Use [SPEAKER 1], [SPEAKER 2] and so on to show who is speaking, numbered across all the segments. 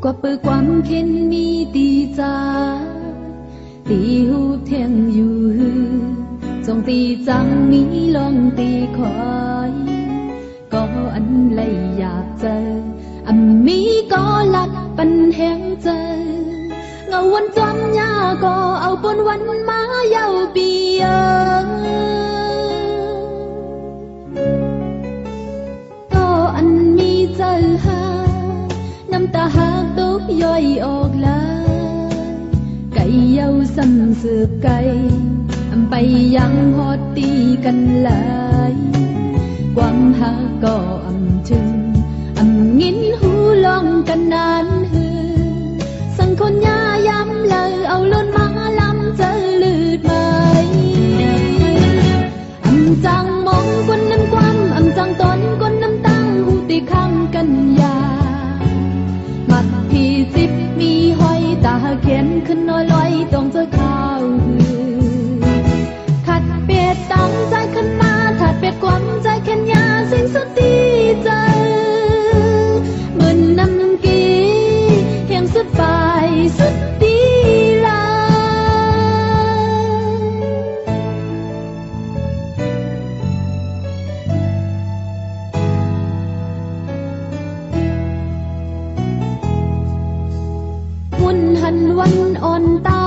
[SPEAKER 1] กว่าปือความเข็นมีตีจาตีหูเทียงอยู่จงตีจังมีลองตีคอยก็อันเลยอยากเจออันมีก็ลัดปันแหงเจอเงาวันจอมยาก็เอาปนวันมาเย้าเบียก็อันมีเจอหาน้ำตาหักตกย่อยออกลายไก่เย้าซ้ำสืบไก่อำไปยังฮอดตีกันหลายความหักก็อำถึงอำงินหูลองกันนานหือสังคนยาย้ำเลยเอาล้นมาลำเจอลืดไหมอำจังมองคนน้ำความอำจังตนคนน้ำตั้งหูตีข้างกันยามัดพี่จิบมีห้อยตาเขียนขึ้นน้อยลอยต้องเจอข้าวขัดเปียดตั้งใจขึ้นมาถัดเปียดความใจแค่ยาสิ่งสุดดีใจเหมือนน้ำกีเฮียงสุดไปสุดดีลาหุ่นหันวันอ่อนตา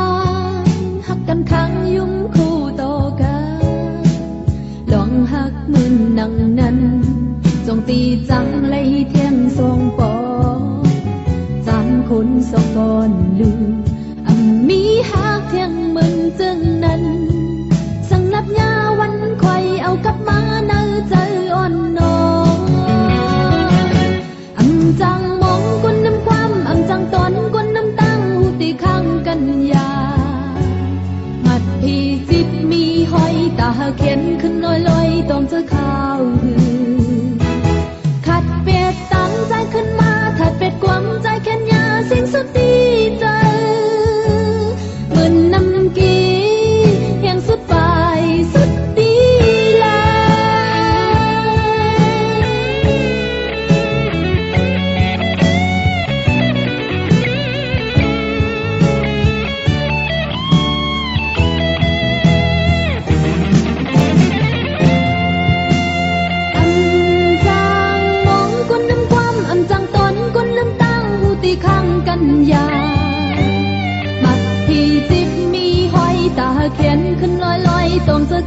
[SPEAKER 1] หักกันข้างยุ่งคู่ต่อกันลองหักมือนังนั้นจงตีจังเลยเทียงทรงปอจำคนสองก่อนลืมมีหักเทียงมึงจึงนั้นสังนับยาวันคอยเอากับมาเนื้อใจอ่อนน้อยจังมองคนน้ำความจังตอนคนน้ำตั้งหูตีข้างกันยามัดพี่จิบมีห้อยตาเขียนขึ้นน้อยลอยต้องเจอข้าวขัดเป็ดตั้งใจขึ้นมาถัดเป็ดกวางใจแค่ยาสิ่งสุดดีใจเหมือนน้ำกีเฮียงสุดไปสุดดีลาข้างกันยามักพี่จิบมีห้อยตาเขียนขึ้นลอยลอยต้องเจอ